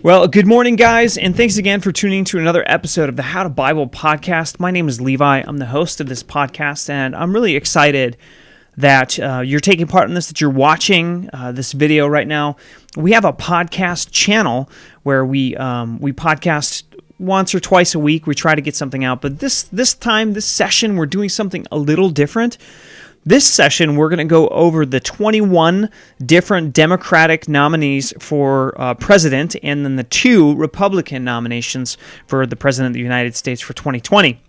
Well, good morning, guys, and thanks again for tuning to another episode of the How to Bible podcast. My name is Levi. I'm the host of this podcast, and I'm really excited that you're taking part in this, that you're watching this video right now. We have a podcast channel where we podcast once or twice a week. We try to get something out, but this session, we're doing something a little different. This session, we're going to go over the 21 different Democratic nominees for president and then the 2 Republican nominations for the President of the United States for 2020.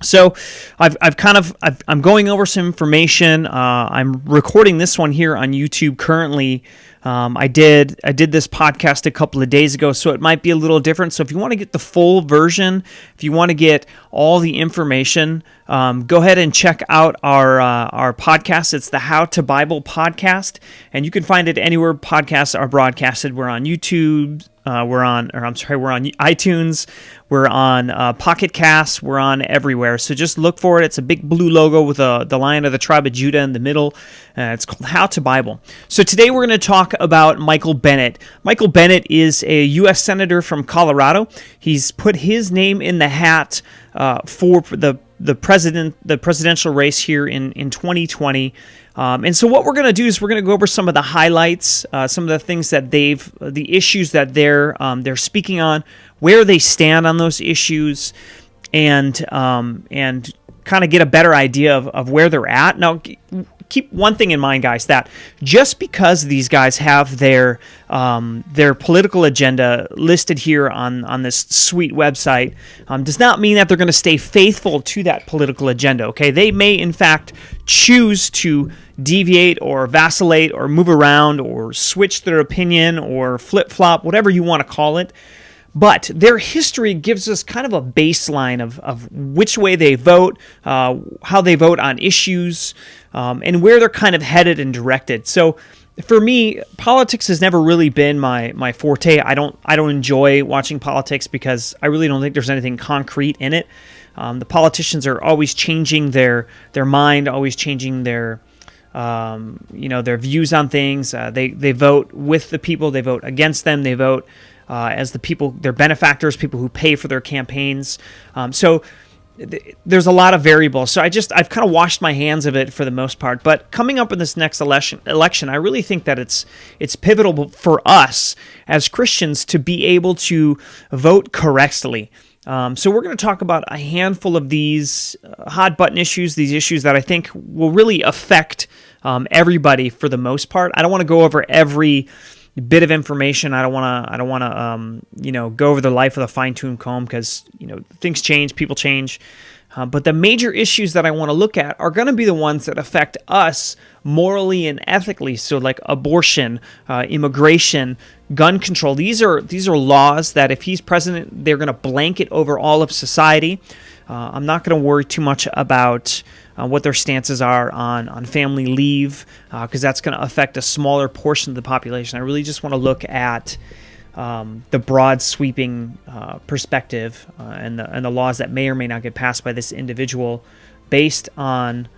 So I'm going over some information. I'm recording this one here on YouTube currently. I did this podcast a couple of days ago, so it might be a little different. So if you want to get the full version, if you want to get all the information, go ahead and check out our podcast. It's the How to Bible podcast, and you can find it anywhere podcasts are broadcasted. We're on YouTube. We're on iTunes, we're on Pocket Casts, we're on everywhere. So just look for it. It's a big blue logo with the Lion of the Tribe of Judah in the middle. It's called How to Bible. So today we're going to talk about Michael Bennett. Michael Bennett is a U.S. Senator from Colorado. He's put his name in the hat for the presidential race here in 2020. And so what we're going to do is we're going to go over some of the highlights, some of the things that the issues that they're speaking on, where they stand on those issues, and kind of get a better idea of where they're at. Now, keep one thing in mind, guys, that just because these guys have their political agenda listed here on this sweet website does not mean that they're going to stay faithful to that political agenda, okay? They may, in fact, choose to deviate or vacillate or move around or switch their opinion or flip-flop, whatever you want to call it. But their history gives us kind of a baseline of which way they vote, how they vote on issues, and where they're kind of headed and directed. So for me, politics has never really been my forte. I don't enjoy watching politics because I really don't think there's anything concrete in it. The politicians are always changing their mind, always changing their views on things. They vote with the people, they vote against them, they vote as the people, their benefactors, people who pay for their campaigns. So there's a lot of variables. So I've kind of washed my hands of it for the most part. But coming up in this next election, I really think that it's pivotal for us as Christians to be able to vote correctly. So we're going to talk about a handful of these hot button issues, these issues that I think will really affect everybody for the most part. I don't want to go over every bit of information. I don't want to go over their life with a fine-tooth comb because things change, people change. But the major issues that I want to look at are going to be the ones that affect us morally and ethically. So like abortion, immigration, gun control. These are laws that if he's president, they're going to blanket over all of society. I'm not going to worry too much about what their stances are on family leave because that's going to affect a smaller portion of the population. I really just want to look at the broad sweeping perspective and the laws that may or may not get passed by this individual based on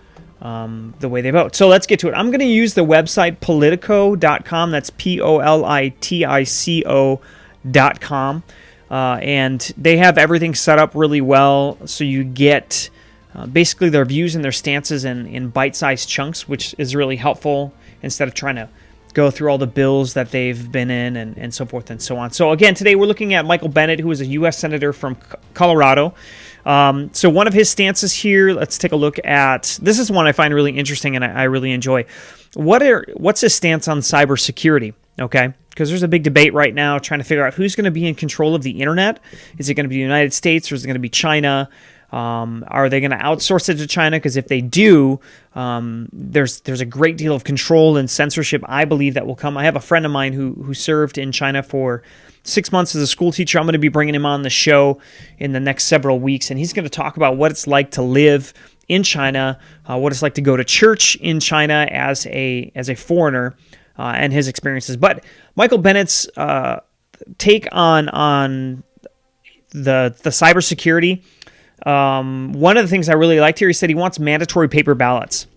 the way they vote. So let's get to it. I'm going to use the website Politico.com. That's Politico.com. And they have everything set up really well, so you get basically their views and their stances in bite-sized chunks, which is really helpful instead of trying to go through all the bills that they've been in and so forth and so on. So again, today we're looking at Michael Bennett, who is a U.S. Senator from Colorado. So one of his stances here, let's take a look at, this is one I find really interesting and I really enjoy. What's his stance on cybersecurity? Okay, because there's a big debate right now trying to figure out who's going to be in control of the internet. Is it going to be the United States or is it going to be China? Are they going to outsource it to China? Because if they do, there's a great deal of control and censorship, I believe, that will come. I have a friend of mine who served in China for 6 months as a school teacher. I'm going to be bringing him on the show in the next several weeks, and he's going to talk about what it's like to live in China, what it's like to go to church in China as a foreigner, and his experiences. But Michael Bennett's take on the cybersecurity. One of the things I really liked here, he said he wants mandatory paper ballots.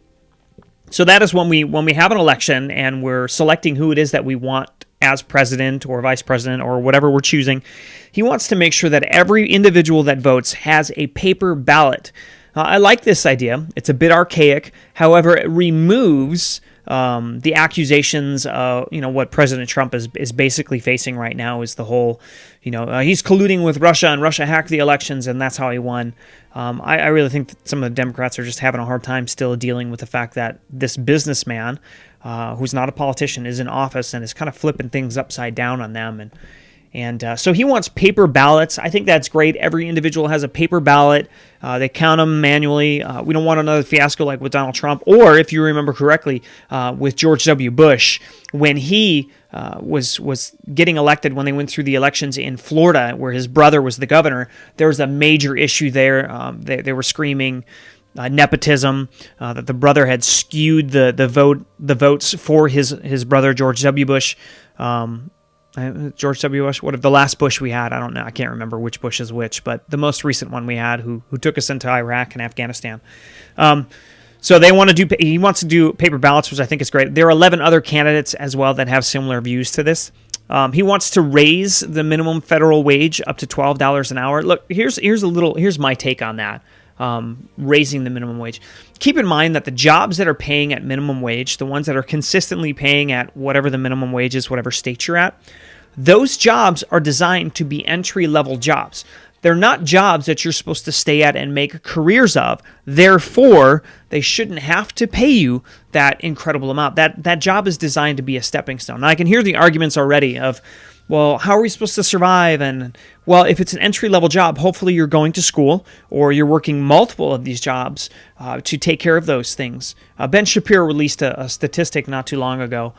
So that is when we have an election and we're selecting who it is that we want as president or vice president or whatever we're choosing, he wants to make sure that every individual that votes has a paper ballot. I like this idea. It's a bit archaic. However, it removes the accusations of, what President Trump is basically facing right now is the whole, he's colluding with Russia and Russia hacked the elections and that's how he won. I really think that some of the Democrats are just having a hard time still dealing with the fact that this businessman, who's not a politician, is in office and is kind of flipping things upside down on them. And so he wants paper ballots. I think that's great. Every individual has a paper ballot. They count them manually. We don't want another fiasco like with Donald Trump, or if you remember correctly, with George W. Bush, when he was getting elected, when they went through the elections in Florida, where his brother was the governor. There was a major issue there. They were screaming nepotism, that the brother had skewed the votes for his brother George W. Bush. George W. Bush, what if the last Bush we had? I don't know. I can't remember which Bush is which, but the most recent one we had, who took us into Iraq and Afghanistan. So he wants to do paper ballots, which I think is great. There are 11 other candidates as well that have similar views to this. He wants to raise the minimum federal wage up to $12 an hour. Look, here's my take on that. Raising the minimum wage. Keep in mind that the jobs that are paying at minimum wage, the ones that are consistently paying at whatever the minimum wage is, whatever state you're at, those jobs are designed to be entry-level jobs. They're not jobs that you're supposed to stay at and make careers of. Therefore, they shouldn't have to pay you that incredible amount. That job is designed to be a stepping stone. Now, I can hear the arguments already of, well, how are we supposed to survive? And, well, if it's an entry-level job, hopefully you're going to school or you're working multiple of these jobs to take care of those things. Ben Shapiro released a statistic not too long ago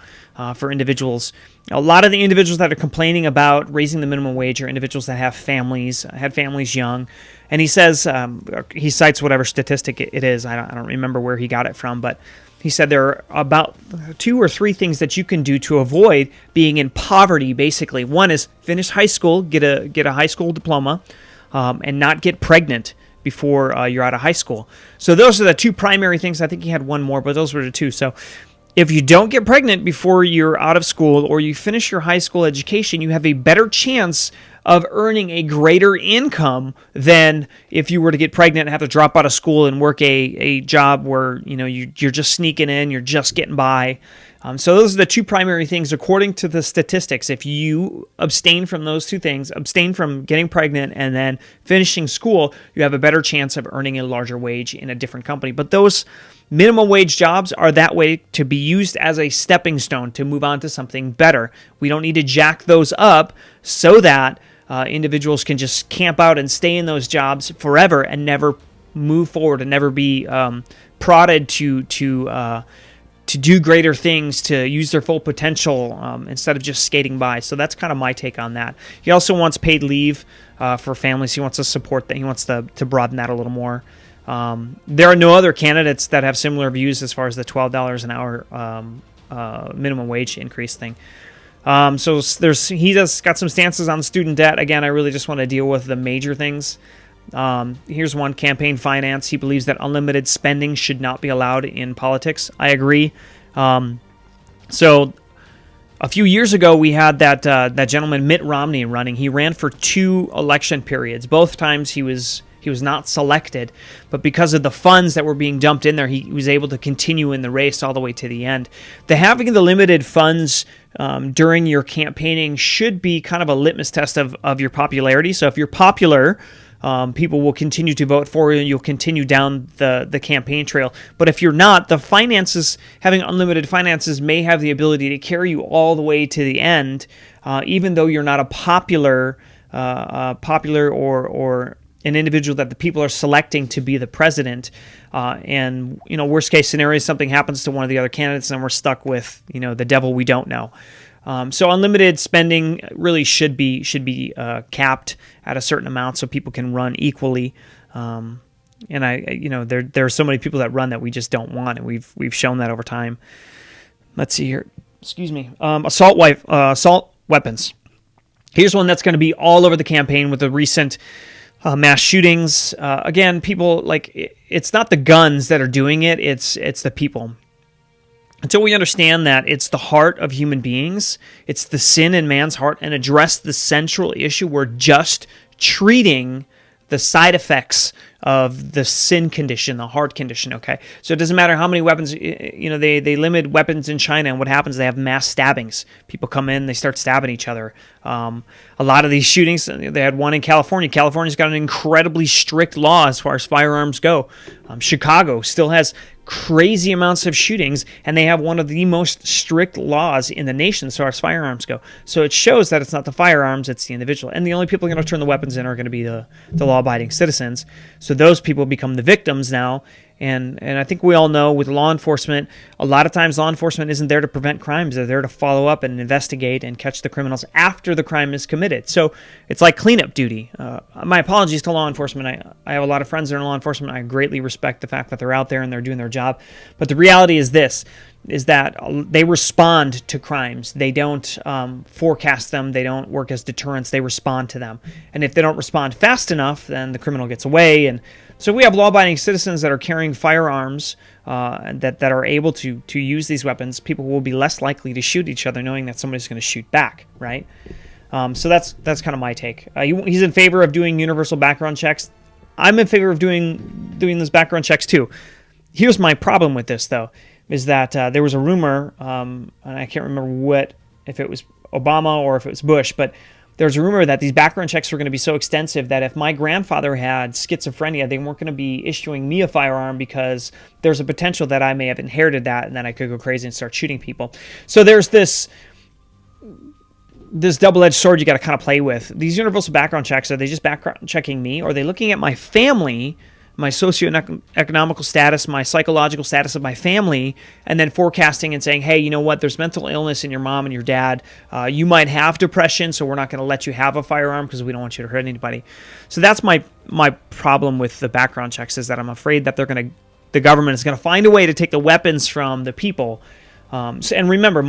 for individuals. A lot of the individuals that are complaining about raising the minimum wage are individuals that have families, had families young. And he says, he cites whatever statistic it is. I don't remember where he got it from, but he said there are about 2 or 3 things that you can do to avoid being in poverty, basically. One is finish high school, get a high school diploma, and not get pregnant before you're out of high school. So those are the 2 primary things. I think he had one more, but those were the 2. So if you don't get pregnant before you're out of school or you finish your high school education, you have a better chance of earning a greater income than if you were to get pregnant and have to drop out of school and work a job where you're just sneaking in, you're just getting by. So those are the 2 primary things according to the statistics. If you abstain from those 2 things, abstain from getting pregnant and then finishing school, you have a better chance of earning a larger wage in a different company. But those minimum wage jobs are that way to be used as a stepping stone to move on to something better. We don't need to jack those up so that individuals can just camp out and stay in those jobs forever and never move forward and never be prodded to do greater things, to use their full potential instead of just skating by. So that's kind of my take on that. He also wants paid leave for families. He wants to support that. He wants to broaden that a little more. There are no other candidates that have similar views as far as the $12 an hour minimum wage increase thing. So he does got some stances on student debt. Again, I really just want to deal with the major things. Here's one: campaign finance. He believes that unlimited spending should not be allowed in politics. I agree. So a few years ago, we had that gentleman Mitt Romney running. He ran for 2 election periods. Both times he was not selected, but because of the funds that were being dumped in there, he was able to continue in the race all the way to the end. Having the limited funds during your campaigning should be kind of a litmus test of your popularity. So if you're popular, people will continue to vote for you and you'll continue down the campaign trail. But if you're not, the finances, having unlimited finances may have the ability to carry you all the way to the end, even though you're not a popular or an individual that the people are selecting to be the president. And worst case scenario, something happens to one of the other candidates and we're stuck with, the devil we don't know. So unlimited spending really should be capped at a certain amount so people can run equally. And there are so many people that run that we just don't want, and we've shown that over time. Let's see here. Excuse me. Assault weapons. Here's one that's going to be all over the campaign with the recent mass shootings. Again, people it's not the guns that are doing it; it's the people. until we understand that it's the heart of human beings, it's the sin in man's heart, and address the central issue, we're just treating the side effects of the sin condition, the heart condition, okay? So it doesn't matter how many weapons, they limit weapons in China, and what happens, they have mass stabbings. People come in, they start stabbing each other. A lot of these shootings, they had one in California. California's got an incredibly strict law as far as firearms go. Chicago still has crazy amounts of shootings, and they have one of the most strict laws in the nation as far as firearms go. So it shows that it's not the firearms, it's the individual. And the only people going to turn the weapons in are going to be the law-abiding citizens. So those people become the victims now. And I think we all know with law enforcement, a lot of times law enforcement isn't there to prevent crimes. They're there to follow up and investigate and catch the criminals after the crime is committed. So it's like cleanup duty. My apologies to law enforcement. I have a lot of friends that are in law enforcement. I greatly respect the fact that they're out there and they're doing their job. But the reality is this, is that they respond to crimes. They don't forecast them. They don't work as deterrents. They respond to them. And if they don't respond fast enough, then the criminal gets away. And so we have law-abiding citizens that are carrying firearms that are able to use these weapons. People will be less likely to shoot each other knowing that somebody's going to shoot back, right? So that's kind of my take. He's in favor of doing universal background checks. I'm in favor of doing those background checks too. Here's my problem with this, though, is that there was a rumor, and I can't remember if it was Obama or if it was Bush, but there's a rumor that these background checks were going to be so extensive that if my grandfather had schizophrenia, they weren't going to be issuing me a firearm because there's a potential that I may have inherited that and then I could go crazy and start shooting people. So there's this double-edged sword you got to kind of play with. These universal background checks, are they just background checking me? Or are they looking at my family, my socioeconomical status, my psychological status of my family, and then forecasting and saying, hey, you know what, there's mental illness in your mom and your dad. You might have depression, so we're not going to let you have a firearm because we don't want you to hurt anybody. So that's my problem with the background checks, is that I'm afraid that the government is going to find a way to take the weapons from the people. And remember,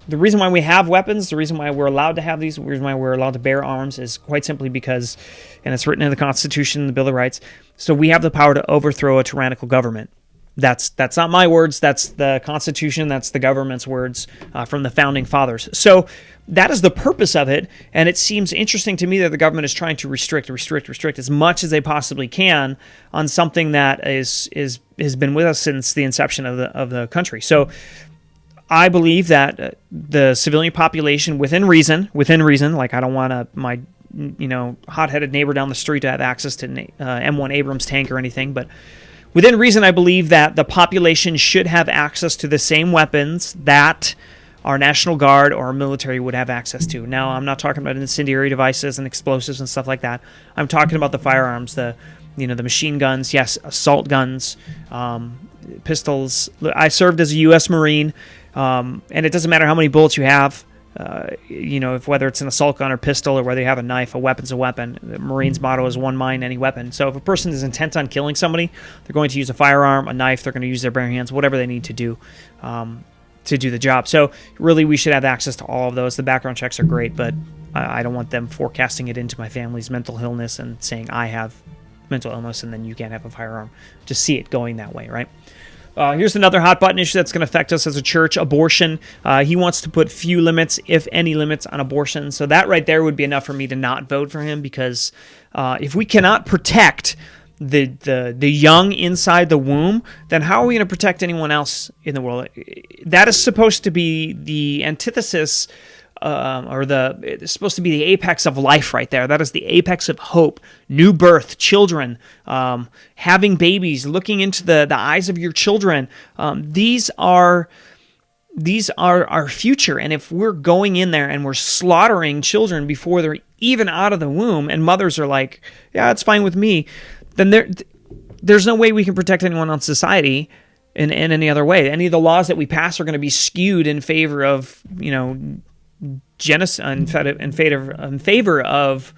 the reason why we have weapons, the reason why we're allowed to have these, the reason why we're allowed to bear arms is quite simply because, and it's written in the Constitution, the Bill of Rights, so we have the power to overthrow a tyrannical government. That's not my words, that's the Constitution, that's the government's words from the Founding Fathers. So that is the purpose of it, and it seems interesting to me that the government is trying to restrict as much as they possibly can on something that has been with us since the inception of the country. So I believe that the civilian population, within reason, like I don't want my hot-headed neighbor down the street to have access to M1 Abrams tank or anything, but within reason, I believe that the population should have access to the same weapons that our National Guard or our military would have access to. Now, I'm not talking about incendiary devices and explosives and stuff like that. I'm talking about the firearms, the machine guns, yes, assault guns, pistols. I served as a U.S. Marine. And it doesn't matter how many bullets you have, whether it's an assault gun or pistol or whether you have a knife, a weapon's a weapon. The Marines' motto is one mind, any weapon. So if a person is intent on killing somebody, they're going to use a firearm, a knife, they're going to use their bare hands, whatever they need to do the job. So really we should have access to all of those. The background checks are great, but I don't want them forecasting it into my family's mental illness and saying I have mental illness and then you can't have a firearm. Just see it going that way, right? Here's another hot button issue that's going to affect us as a church: abortion. He wants to put few limits, if any limits, on abortion. So that right there would be enough for me to not vote for him, because if we cannot protect the young inside the womb, then how are we going to protect anyone else in the world? That is supposed to be the antithesis, it's supposed to be the apex of life right there. That is the apex of hope, new birth, children, having babies, looking into the eyes of your children. These are our future. And if we're going in there and we're slaughtering children before they're even out of the womb, and mothers are like, yeah, it's fine with me, then there's no way we can protect anyone in society in any other way. Any of the laws that we pass are going to be skewed in favor of, genocide, in favor of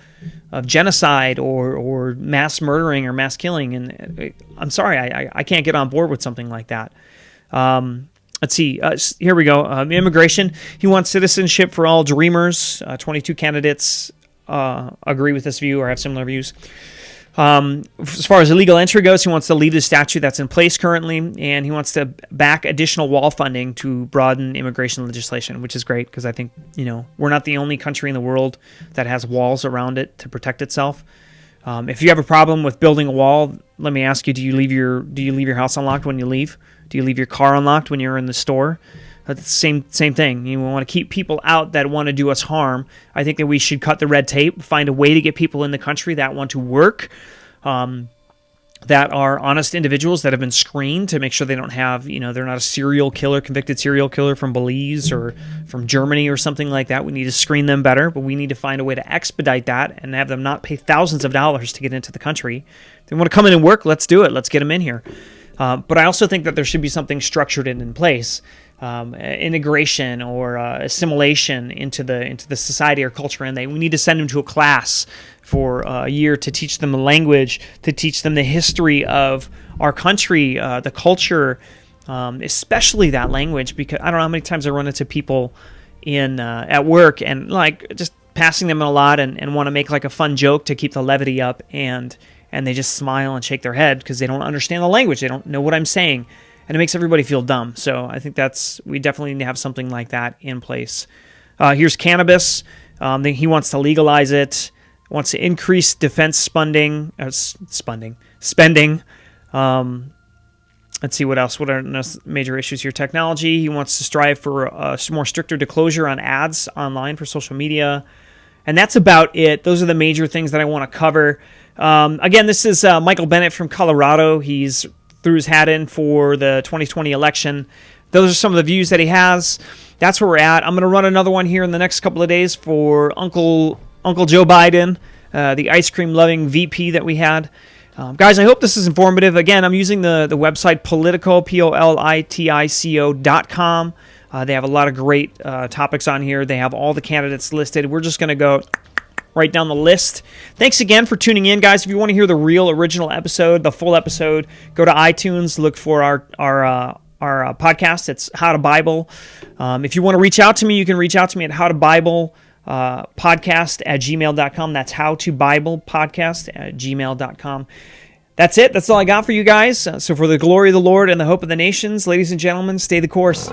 genocide or mass murdering or mass killing. And I'm sorry, I can't get on board with something like that. Let's see. Here we go. Immigration. He wants citizenship for all dreamers. 22 candidates agree with this view or have similar views. As far as illegal entry goes, he wants to leave the statute that's in place currently, and he wants to back additional wall funding to broaden immigration legislation, which is great because I think, we're not the only country in the world that has walls around it to protect itself. If you have a problem with building a wall, let me ask you, do you leave your house unlocked when you leave? Do you leave your car unlocked when you're in the store? That's the same thing. You want to keep people out that want to do us harm. I think that we should cut the red tape, find a way to get people in the country that want to work, that are honest individuals that have been screened to make sure they don't have, they're not a convicted serial killer from Belize or from Germany or something like that. We need to screen them better, but we need to find a way to expedite that and have them not pay thousands of dollars to get into the country. If they want to come in and work, let's do it. Let's get them in here. But I also think that there should be something structured and in place. Integration or assimilation into the society or culture, and we need to send them to a class for a year to teach them the language, to teach them the history of our country, the culture, especially that language. Because I don't know how many times I run into people at work and just passing them a lot and want to make a fun joke to keep the levity up, and they just smile and shake their head because they don't understand the language, they don't know what I'm saying. And it makes everybody feel dumb. So I think we definitely need to have something like that in place. Here's cannabis. He wants to legalize it. Wants to increase defense spending. Let's see what else. What are major issues here? Technology. He wants to strive for a more stricter disclosure on ads online for social media. And that's about it. Those are the major things that I want to cover. Again, this is Michael Bennett from Colorado. He's threw his hat in for the 2020 election. Those are some of the views that he has. That's where we're at. I'm going to run another one here in the next couple of days for Uncle Joe Biden, the ice cream loving VP that we had. Guys, I hope this is informative. Again, I'm using the website Politico, POLITICO.com. They have a lot of great topics on here. They have all the candidates listed. We're just going to go right down the list. Thanks again for tuning in, guys. If you want to hear the real original episode, the full episode, go to iTunes, look for our podcast. It's How to Bible. If you want to reach out to me, you can reach out to me at howtobiblepodcast@gmail.com. That's howtobiblepodcast@gmail.com. That's it. That's all I got for you guys. So for the glory of the Lord and the hope of the nations, ladies and gentlemen, stay the course.